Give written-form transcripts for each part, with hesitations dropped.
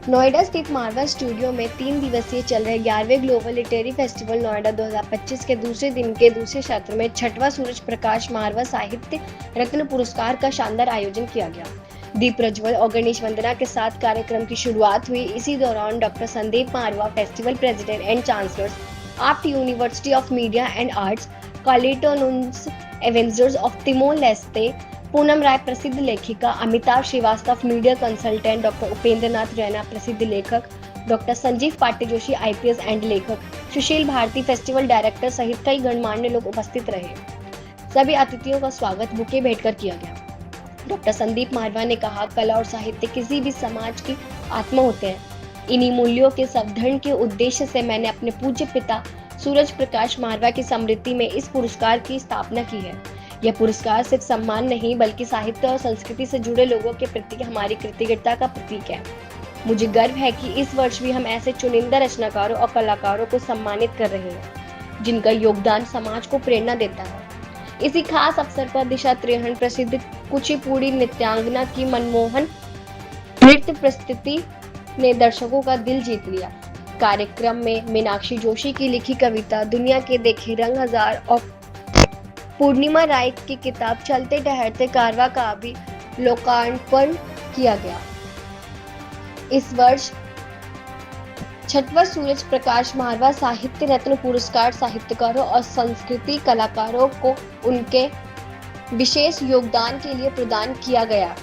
नोएडा स्थित मारवा स्टूडियो में 3 दिवसीय चल रहे 11वें ग्लोबल लिटरेरी फेस्टिवल नोएडा 2025 के दूसरे दिन के दूसरे सत्र में 6वां सूरज प्रकाश मारवा साहित्य रत्न पुरस्कार का शानदार आयोजन किया गया। दीप प्रज्वल और गणेश वंदना के साथ कार्यक्रम की शुरुआत हुई। इसी दौरान doctor Sandeep Marwah, festival president and chancellors, AAFT university of media and arts, कॉलेटोनुन्स एवेंजर्स of Timor Leste, Poonam Rai प्रसिद्ध लेखिका, Amitabh Shrivastava media consultant, doctor Upendra Nath Raina प्रसिद्ध लेखक, doctor Sanjeev Patil Joshi IPS and लेखक, सुशील भारती फेस्टिवल डायरेक्टर सहित कई गणमान्य लोग उपस्थित रहे। सभी अतिथियों का स्वागत बुके भेंटकर किया गया। डॉक्टर संदीप मारवा ने कहा, कला और साहित्य किसी भी समाज की आत्मा होते हैं। इन्हीं मूल्यों के संवर्धन के उद्देश्य से मैंने अपने पूज्य पिता सूरज प्रकाश मारवा की स्मृति में इस पुरस्कार की स्थापना की है। यह पुरस्कार सिर्फ सम्मान नहीं बल्कि साहित्य और संस्कृति से जुड़े लोगों के प्रति हमारी कृतज्ञता का प्रतीक है। मुझे गर्व है कि इस वर्ष भी हम ऐसे चुनिंदा रचनाकारों और कलाकारों को सम्मानित कर रहे हैं जिनका योगदान समाज को प्रेरणा देता है। इसी खास अवसर पर दिशा त्रिहन प्रसिद्ध कुचिपुड़ी नृत्यांगना की मनमोहन नृत्य प्रस्तुति ने दर्शकों का दिल जीत लिया। कार्यक्रम में मीनाक्षी जोशी की लिखी कविता दुनिया के देखे रंग हजार और पूर्णिमा राय की किताब चलते ठहरते कारवा का भी लोकार्पण किया गया। इस वर्ष 6वां सूरज प्रकाश मारवा साहित्य रत्न पुरस्कार साहित्यकारों और संस्कृति कलाकारों को उनके विशेष योगदान के लिए प्रदान किया गया।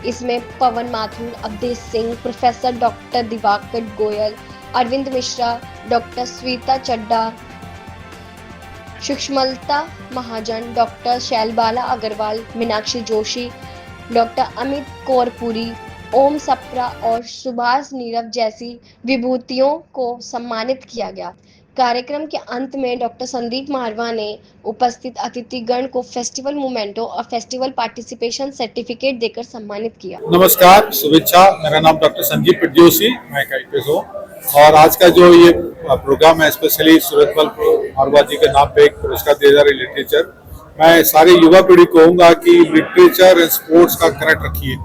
इसमें Pawan Mathur, Awadhesh Singh, professor doctor Diwakar Goyal, Arvind Mishra, doctor Sweta Chadha, Sushamlata Mahajan, doctor Shailbala Agarwal, Meenakshi Joshi, doctor Amit Kaurpuri, Om Sapra और सुभाष नीरव जैसी विभूतियों को सम्मानित किया गया। कार्यक्रम के अंत में डॉक्टर संदीप मारवा ने उपस्थित अतिथिगण को फेस्टिवल मोमेंटो और फेस्टिवल पार्टिसिपेशन सर्टिफिकेट देकर सम्मानित किया। नमस्कार, शुभेच्छा। मेरा नाम डॉक्टर संजीव जोशी, मैं आईपीएस हूँ और आज का जो ये प्रोग्राम है स्पेशली सूरजमल मारवा जी के नाम पे एक पुरस्कार दिया जा रहा है लिटरेचर। मैं सारी युवा पीढ़ी को कहूँगा कि लिटरेचर एंड स्पोर्ट्स का कनेक्ट रखिए,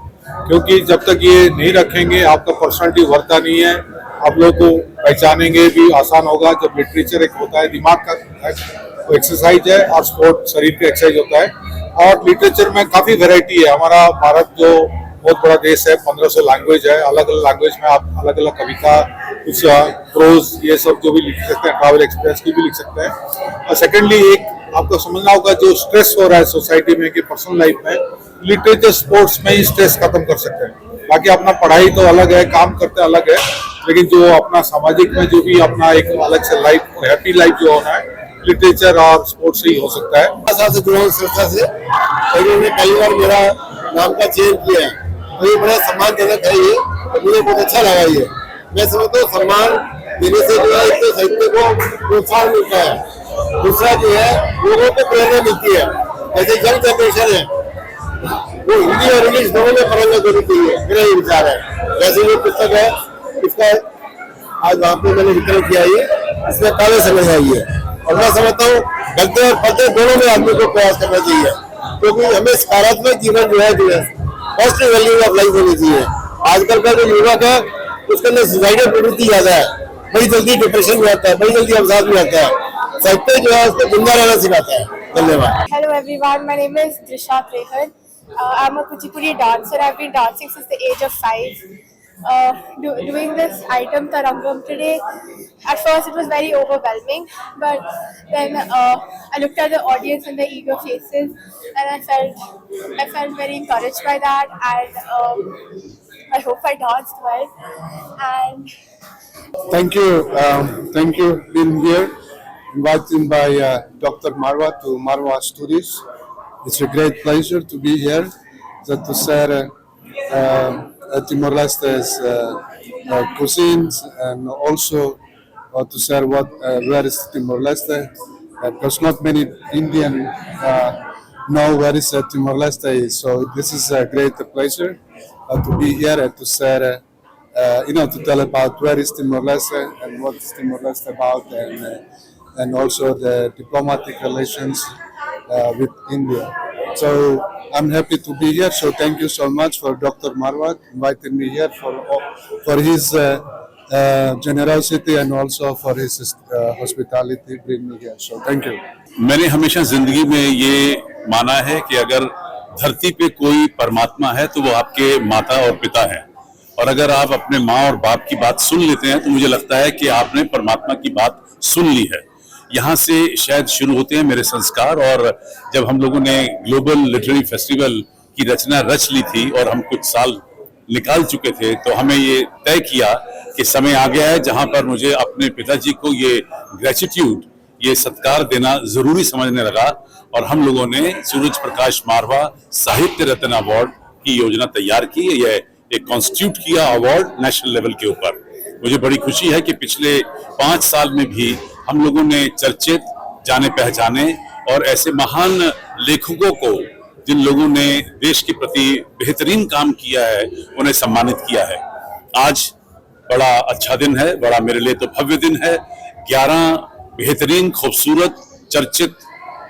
क्योंकि जब तक ये नहीं रखेंगे आपका पर्सनालिटी उभरता नहीं है, आप लोग को पहचानेंगे भी आसान होगा। जब लिटरेचर एक होता है दिमाग का एक्सरसाइज है और स्पोर्ट शरीर का एक्सरसाइज होता है। और लिटरेचर में काफ़ी वेराइटी है। हमारा भारत जो बहुत बड़ा देश है, 1500 लैंग्वेज है, अलग अलग लैंग्वेज में आप अलग अलग कविता, कुछ प्रोज, ये सब जो भी लिख सकते हैं, ट्रैवल एक्सपीरियंस की भी लिख सकते हैं। और सेकेंडली एक आपको समझना होगा जो स्ट्रेस हो रहा है सोसाइटी में कि पर्सनल लाइफ में, लिटरेचर स्पोर्ट्स में ही स्ट्रेस खत्म कर सकते हैं। बाकी अपना पढ़ाई तो अलग है, काम करते अलग है, लेकिन जो अपना सामाजिक में जो भी अपना एक अलग से लाइफ, हैप्पी लाइफ जो होना है, लिटरेचर और स्पोर्ट्स से ही हो सकता है। साथ से जुड़ा हूँ संस्था से, उन्होंने पहली बार मेरा नाम का चयन किया है, तो ये बड़ा सम्मानजनक है। ये तो मुझे बहुत अच्छा लगा। ये मैं समझता हूँ सम्मान देने से जो है एक तो साहित्य को प्रोत्साहन मिलता है, दूसरा जो है लोगों को प्रेरणा मिलती है। जैसे यंग जनरेशन है वो हिंदी और इंग्लिश दोनों में पढ़ना जरूरी चाहिए, मेरा ये विचार है। जैसे ये पुस्तक है, इसका आज वहाँ पे मैंने वितरण किया है, इसमें काले समझ आई है। और मैं समझता हूँ गलते और पढ़ते दोनों में आदमी को प्रयास करना चाहिए, क्योंकि हमें सकारात्मक जीवन जो है पॉजिटिव वैल्यू ऑफ लाइफ होनी चाहिए। आजकल का जो युवक है उसके अंदर सुसाइडल प्रवृत्ति ज्यादा है, बड़ी जल्दी डिप्रेशन में आता है, बड़ी जल्दी अवसाद में आता है। साहित्य जो है उसको जिंदा रहना सिखाता है। धन्यवाद। Hello everyone, my name is Disha Trehan. I'm a Kuchipudi dancer. I've been dancing since the age of 5. Doing this item Tarangam today, at first it was very overwhelming, but then I looked at the audience and the eager faces, and I felt very encouraged by that, and I hope I danced well. And Thank you being here, invited by Dr. Marwa to Marwa Studios. It's a great pleasure to be here, to share Timor-Leste's cuisines, and also to share where is Timor-Leste, because not many Indian know where is Timor-Leste is. So this is a great pleasure to be here and to share, to tell about where is Timor-Leste and what is Timor-Leste about, and also the diplomatic relations with India. So I'm happy to be here. So thank you so much for Dr. Marwa inviting me here for his generosity and also for his hospitality bring me here. So thank you. मैंने हमेशा जिंदगी में ये माना है कि अगर धरती पे कोई परमात्मा है तो वो आपके माता और पिता है, और अगर आप अपने माँ और बाप की बात सुन लेते हैं तो मुझे लगता है कि आपने परमात्मा की बात सुन ली है। यहाँ से शायद शुरू होते हैं मेरे संस्कार। और जब हम लोगों ने ग्लोबल लिटरेरी फेस्टिवल की रचना रच ली थी और हम कुछ साल निकाल चुके थे, तो हमें ये तय किया कि समय आ गया है जहाँ पर मुझे अपने पिताजी को ये ग्रेटिट्यूड, ये सत्कार देना जरूरी समझने लगा। और हम लोगों ने सूरज प्रकाश मारवा साहित्य रत्न अवार्ड की योजना तैयार की। यह एक कॉन्स्टिट्यूट किया अवार्ड नेशनल लेवल के ऊपर। मुझे बड़ी खुशी है कि पिछले 5 साल में भी हम लोगों ने चर्चित, जाने पहचाने और ऐसे महान लेखकों को, जिन लोगों ने देश के प्रति बेहतरीन काम किया है, उन्हें सम्मानित किया है। आज बड़ा अच्छा दिन है, बड़ा मेरे लिए तो भव्य दिन है। 11 बेहतरीन, खूबसूरत, चर्चित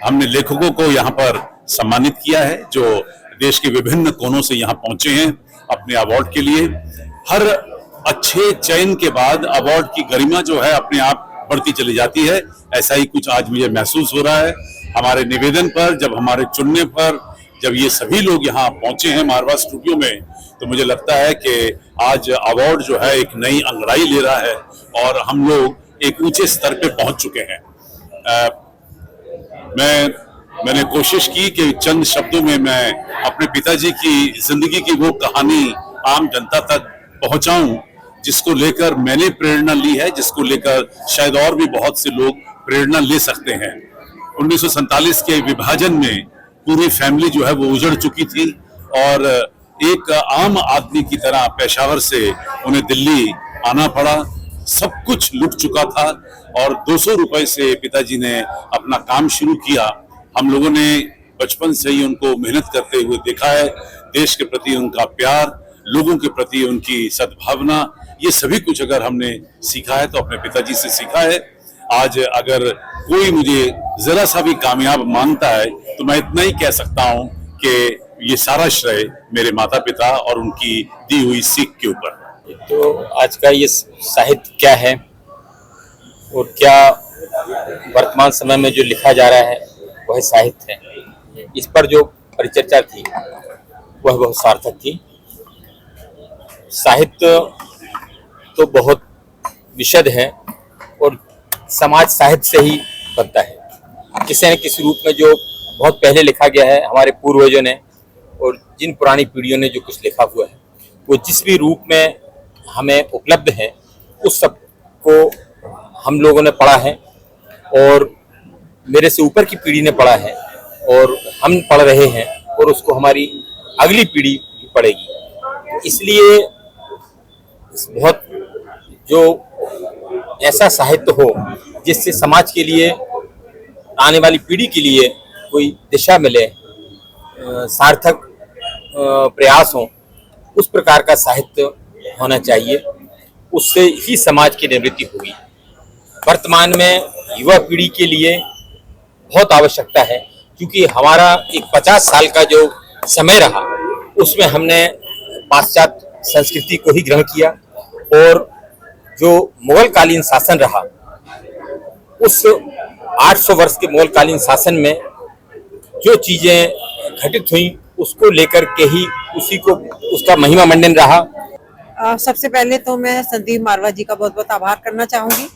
हमने लेखकों को यहाँ पर सम्मानित किया है, जो देश के विभिन्न कोनों से यहाँ पहुंचे हैं अपने अवार्ड के लिए। हर अच्छे चयन के बाद अवार्ड की गरिमा जो है अपने आप बढ़ती चली जाती है। ऐसा ही कुछ आज मुझे महसूस हो रहा है। हमारे निवेदन पर, जब हमारे चुनने पर, जब ये सभी लोग यहाँ पहुंचे हैं मारवा स्टूडियो में, तो मुझे लगता है कि आज अवार्ड जो है एक नई अंगड़ाई ले रहा है और हम लोग एक ऊंचे स्तर पे पहुंच चुके हैं। मैंने कोशिश की कि चंद शब्दों में मैं अपने पिताजी की जिंदगी की वो कहानी आम जनता तक पहुंचाऊं जिसको लेकर मैंने प्रेरणा ली है, जिसको लेकर शायद और भी बहुत से लोग प्रेरणा ले सकते हैं। 1947 के विभाजन में पूरी फैमिली जो है वो उजड़ चुकी थी और एक आम आदमी की तरह पेशावर से उन्हें दिल्ली आना पड़ा। सब कुछ लुट चुका था और 200 रुपए से पिताजी ने अपना काम शुरू किया। हम लोगों ने बचपन से ही उनको मेहनत करते हुए देखा है। देश के प्रति उनका प्यार, लोगों के प्रति उनकी सद्भावना, ये सभी कुछ अगर हमने सीखा है तो अपने पिताजी से सीखा है। आज अगर कोई मुझे जरा सा भी कामयाब मानता है तो मैं इतना ही कह सकता हूं कि ये सारा श्रेय मेरे माता पिता और उनकी दी हुई सीख के ऊपर। तो आज का ये साहित्य क्या है और क्या वर्तमान समय में जो लिखा जा रहा है वह साहित्य है, इस पर जो परिचर्चा थी वह बहुत सार्थक थी। साहित्य तो बहुत विशद है और समाज साहित्य से ही बनता है। किसी न किसी रूप में जो बहुत पहले लिखा गया है हमारे पूर्वजों ने और जिन पुरानी पीढ़ियों ने जो कुछ लिखा हुआ है, वो जिस भी रूप में हमें उपलब्ध है उस सब को हम लोगों ने पढ़ा है और मेरे से ऊपर की पीढ़ी ने पढ़ा है और हम पढ़ रहे हैं और उसको हमारी अगली पीढ़ी भी पढ़ेगी। इसलिए बहुत जो ऐसा साहित्य हो जिससे समाज के लिए, आने वाली पीढ़ी के लिए कोई दिशा मिले, सार्थक प्रयास हो, उस प्रकार का साहित्य होना चाहिए। उससे ही समाज की निवृत्ति होगी। वर्तमान में युवा पीढ़ी के लिए बहुत आवश्यकता है, क्योंकि हमारा एक 50 साल का जो समय रहा उसमें हमने पाश्चात्य संस्कृति को ही ग्रहण किया और जो मुगल कालीन शासन रहा उस 800 वर्ष के मुगल कालीन शासन में जो चीजें घटित हुई उसको लेकर के ही उसी को उसका महिमा मंडन रहा। सबसे पहले तो मैं संदीप मारवा जी का बहुत बहुत आभार करना चाहूँगी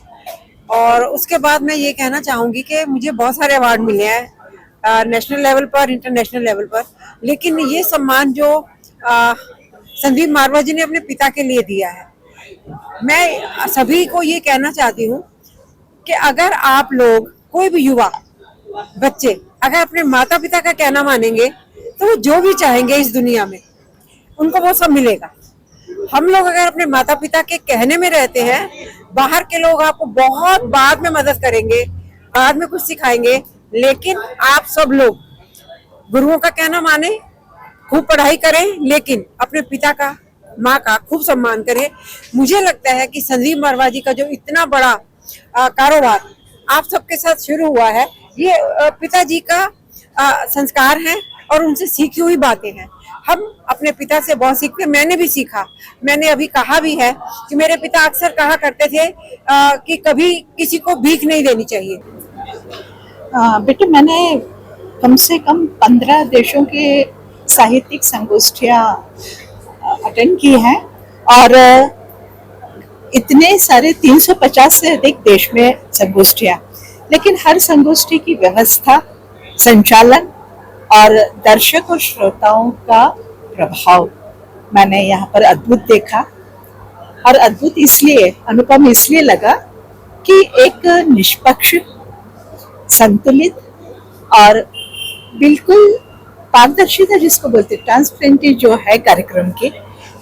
और उसके बाद मैं ये कहना चाहूँगी कि मुझे बहुत सारे अवार्ड मिले हैं नेशनल लेवल पर, इंटरनेशनल लेवल पर, लेकिन ये सम्मान जो संदीप मारवा जी ने अपने पिता के लिए दिया है, मैं सभी को ये कहना चाहती हूँ कि अगर आप लोग, कोई भी युवा बच्चे अगर अपने माता पिता का कहना मानेंगे तो वो जो भी चाहेंगे इस दुनिया में उनको वो सब मिलेगा। हम लोग अगर अपने माता पिता के कहने में रहते हैं, बाहर के लोग आपको बहुत बाद में मदद करेंगे, बाद में कुछ सिखाएंगे, लेकिन आप सब लोग गुरुओं का कहना माने, खूब पढ़ाई करें, लेकिन अपने पिता का, माँ का खूब सम्मान करें। मुझे लगता है कि संदीप मारवा जी का जो इतना बड़ा कारोबार आप सबके साथ शुरू हुआ है, ये पिताजी का संस्कार है और उनसे सीखी हुई बातें हैं। हम अपने पिता से बहुत सीखते, मैंने भी सीखा। मैंने अभी कहा भी है कि मेरे पिता अक्सर कहा करते थे कि कभी किसी को भीख नहीं देनी चाहिए। बेटे, मैंने कम से कम 15 देशों के साहित्यिक संगोष्ठियाँ अटेंड की हैं और इतने सारे 350 से अधिक देश में संगोष्ठियाँ, लेकिन हर संगोष्ठी की व्यवस्था, संचालन और दर्शक और श्रोताओं का प्रभाव मैंने यहाँ पर अद्भुत देखा। और अद्भुत इसलिए, अनुपम इसलिए लगा कि एक निष्पक्ष, संतुलित और बिल्कुल पारदर्शिता जिसको बोलते, ट्रांसपेरेंटी जो है कार्यक्रम की,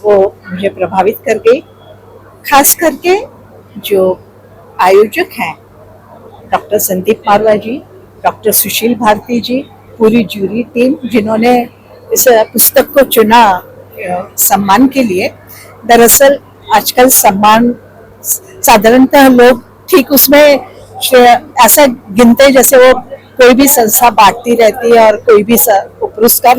वो मुझे प्रभावित कर गई। खास करके जो आयोजक हैं, डॉक्टर संदीप मारवा जी, डॉक्टर सुशील भारती जी, पूरी जूरी टीम जिन्होंने इस पुस्तक को चुना सम्मान के लिए। दरअसल आजकल सम्मान साधारणतः लोग ठीक उसमें ऐसा गिनते जैसे वो कोई भी संस्था बांटती रहती है और कोई भी पुरस्कार